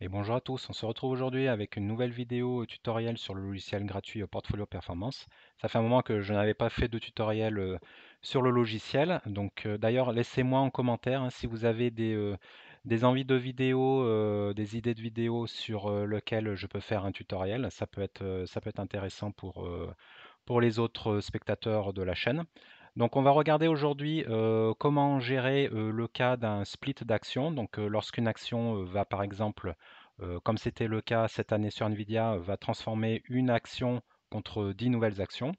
Et bonjour à tous, on se retrouve aujourd'hui avec une nouvelle vidéo tutoriel sur le logiciel gratuit Portfolio Performance. Ça fait un moment que je n'avais pas fait de tutoriel sur le logiciel, donc d'ailleurs laissez-moi en commentaire hein, si vous avez des envies de vidéos, des idées de vidéos sur lequel je peux faire un tutoriel. Ça peut être intéressant pour les autres spectateurs de la chaîne. Donc on va regarder aujourd'hui comment gérer le cas d'un split d'action. Donc lorsqu'une action va par exemple, comme c'était le cas cette année sur Nvidia, va transformer une action contre 10 nouvelles actions,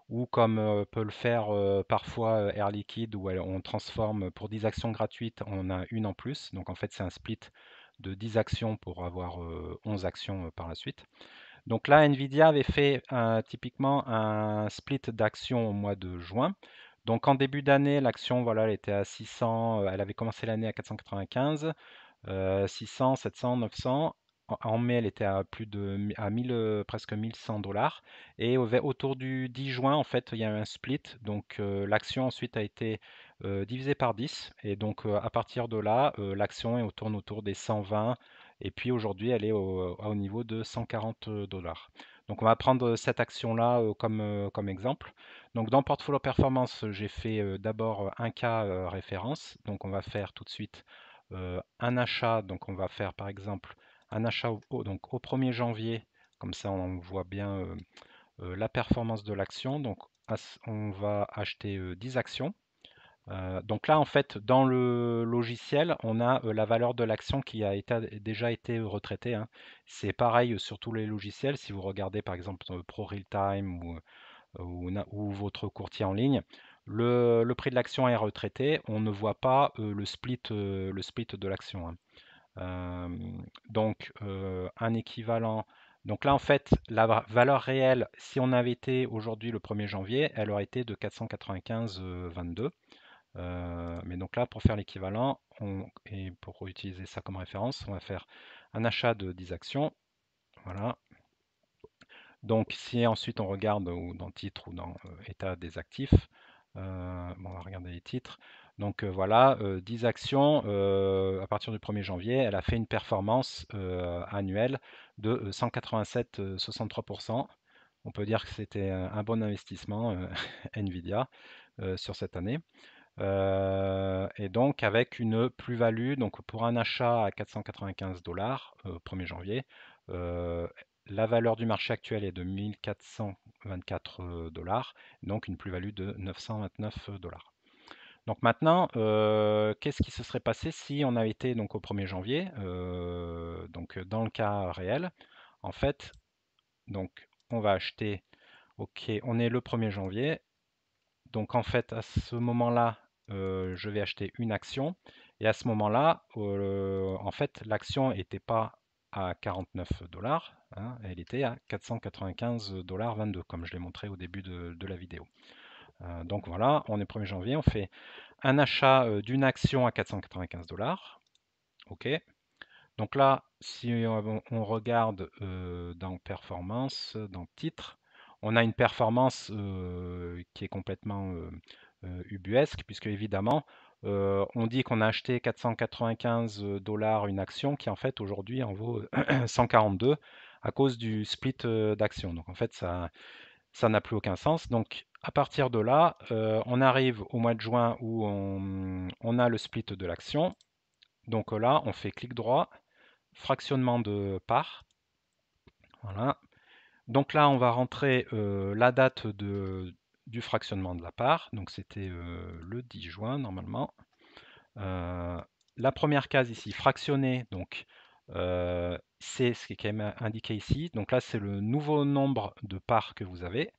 ou comme peut le faire parfois Air Liquide où on transforme pour 10 actions gratuites, on a une en plus. Donc en fait c'est un split de 10 actions pour avoir 11 actions par la suite. Donc là, Nvidia avait fait typiquement un split d'action au mois de juin. Donc en début d'année, l'action, voilà, elle était à 600, elle avait commencé l'année à 495, 600, 700, 900. En mai, elle était à plus de à 1000, presque 1100 dollars. Et autour du 10 juin, en fait, il y a eu un split. Donc l'action ensuite a été divisée par 10. Et donc à partir de là, l'action tourne autour des 120. Et puis aujourd'hui, elle est au niveau de 140 dollars. Donc on va prendre cette action-là comme exemple. Donc dans Portfolio Performance, j'ai fait d'abord un cas référence. Donc on va faire tout de suite un achat. Donc on va faire par exemple un achat donc au 1er janvier. Comme ça on voit bien la performance de l'action. Donc on va acheter 10 actions. Donc là, en fait, dans le logiciel, on a la valeur de l'action qui a déjà été retraitée, hein. C'est pareil sur tous les logiciels. Si vous regardez par exemple Pro Realtime ou votre courtier en ligne, le prix de l'action est retraité. On ne voit pas le split de l'action, hein. Euh, donc un équivalent. Donc là, en fait, la valeur réelle, si on avait été aujourd'hui le 1er janvier, elle aurait été de 495,22. Mais donc là, pour faire l'équivalent, et pour utiliser ça comme référence, on va faire un achat de 10 actions. Voilà. Donc si ensuite on regarde ou dans titre ou dans état des actifs, bon, on va regarder les titres. Donc voilà, 10 actions à partir du 1er janvier, elle a fait une performance annuelle de 187,63%. On peut dire que c'était un bon investissement Nvidia sur cette année. Et donc avec une plus-value, donc pour un achat à 495 dollars 1er janvier, euh, la valeur du marché actuel est de 1424 dollars, donc une plus-value de 929 dollars. Donc maintenant, qu'est-ce qui se serait passé si on avait été donc au 1er janvier, donc dans le cas réel, en fait, donc on va acheter, ok, on est le 1er janvier, donc en fait, à ce moment-là, je vais acheter une action. Et à ce moment-là, en fait, l'action n'était pas à 49 dollars, hein, elle était à 495 dollars 22, comme je l'ai montré au début de la vidéo. Donc voilà, on est 1er janvier, on fait un achat d'une action à 495 dollars. OK. Donc là, si on regarde dans performance, dans titre, on a une performance qui est complètement ubuesque, puisque évidemment, on dit qu'on a acheté 495 dollars une action qui en fait aujourd'hui en vaut 142 à cause du split d'action. Donc en fait, ça n'a plus aucun sens. Donc à partir de là, on arrive au mois de juin où on a le split de l'action. Donc là, on fait clic droit, fractionnement de part. Voilà. Donc là, on va rentrer la date du fractionnement de la part. Donc c'était le 10 juin normalement. La première case ici, fractionner, donc c'est ce qui est quand même indiqué ici. Donc là, c'est le nouveau nombre de parts que vous avez.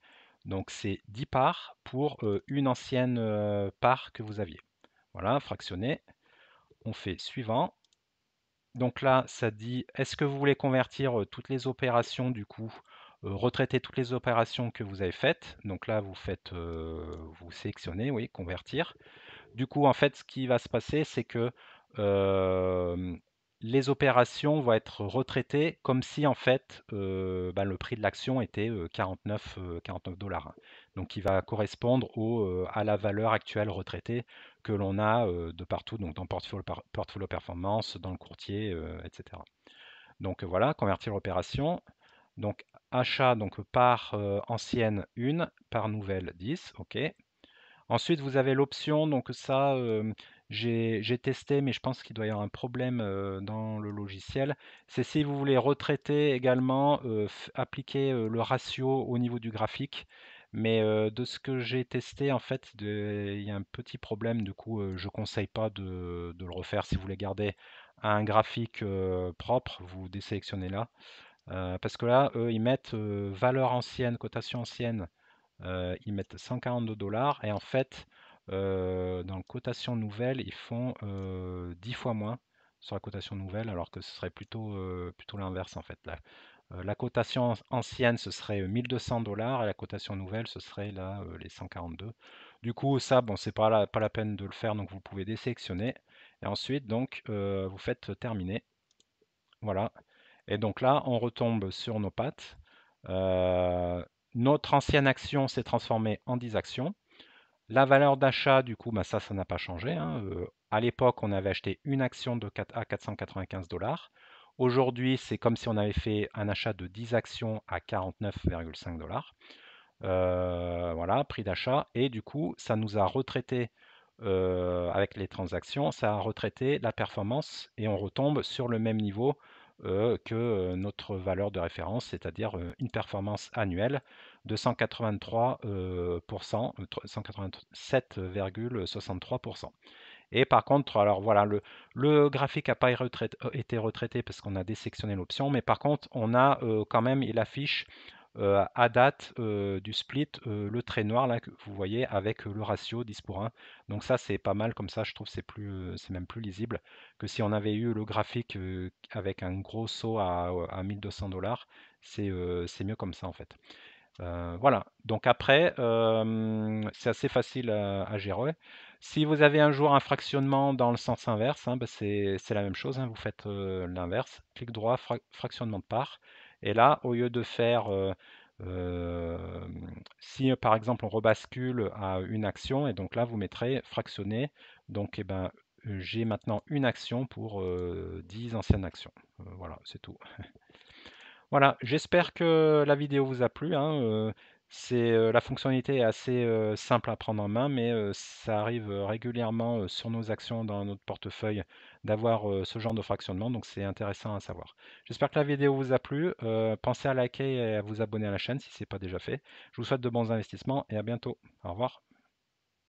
Donc c'est 10 parts pour une ancienne part que vous aviez. Voilà, fractionner. On fait suivant. Donc là, ça dit, est-ce que vous voulez convertir toutes les opérations du coup, retraiter toutes les opérations que vous avez faites. Donc là, vous sélectionnez, oui, convertir. Du coup, en fait, ce qui va se passer, c'est que euh, les opérations vont être retraitées comme si en fait bah, le prix de l'action était 49 dollars. Donc, il va correspondre à la valeur actuelle retraitée que l'on a de partout, donc dans Portfolio Performance, dans le courtier, etc. Donc voilà, convertir l'opération. Donc achat donc par ancienne 1, par nouvelle 10, ok. Ensuite, vous avez l'option, donc ça, j'ai testé, mais je pense qu'il doit y avoir un problème dans le logiciel. C'est si vous voulez retraiter également, appliquer le ratio au niveau du graphique. Mais de ce que j'ai testé, en fait, il y a un petit problème. Du coup, je ne conseille pas de le refaire. Si vous voulez garder un graphique propre, vous désélectionnez là. Parce que là, eux, ils mettent valeur ancienne, cotation ancienne, ils mettent 142 dollars et en fait, dans la cotation nouvelle, ils font 10 fois moins sur la cotation nouvelle, alors que ce serait plutôt l'inverse en fait. Là. La cotation ancienne, ce serait 1200 dollars et la cotation nouvelle, ce serait là les 142. Du coup, ça, bon, c'est pas la peine de le faire, donc vous pouvez désélectionner. Et ensuite, donc, vous faites terminer. Voilà. Et donc là, on retombe sur nos pattes. Euh, Notre ancienne action s'est transformée en 10 actions. La valeur d'achat, du coup, bah ça n'a pas changé, hein. À l'époque, on avait acheté une action de 4 à 495 dollars. Aujourd'hui, c'est comme si on avait fait un achat de 10 actions à 49,5 dollars. Voilà, prix d'achat. Et du coup, ça nous a retraité avec les transactions, ça a retraité la performance et on retombe sur le même niveau que notre valeur de référence, c'est-à-dire une performance annuelle de 183%, 187,63%. Et par contre, alors voilà, le graphique n'a pas été retraité parce qu'on a désélectionné l'option, mais par contre, on a quand même, il affiche à date du split le trait noir là que vous voyez avec le ratio 10 pour 1. Donc ça, c'est pas mal comme ça, je trouve que c'est même plus lisible que si on avait eu le graphique avec un gros saut à 1200 dollars. C'est mieux comme ça en fait. Voilà, donc après, c'est assez facile à gérer. Si vous avez un jour un fractionnement dans le sens inverse, hein, bah, c'est la même chose, hein, vous faites l'inverse, clic droit, fractionnement de part. Et là, au lieu de faire, euh, si par exemple on rebascule à une action, et donc là vous mettrez fractionner, donc eh ben, j'ai maintenant une action pour 10 anciennes actions. Voilà, c'est tout. Voilà, j'espère que la vidéo vous a plu, hein, la fonctionnalité est assez simple à prendre en main, mais ça arrive régulièrement sur nos actions dans notre portefeuille d'avoir ce genre de fractionnement, donc c'est intéressant à savoir. J'espère que la vidéo vous a plu. Pensez à liker et à vous abonner à la chaîne si ce n'est pas déjà fait. Je vous souhaite de bons investissements et à bientôt. Au revoir.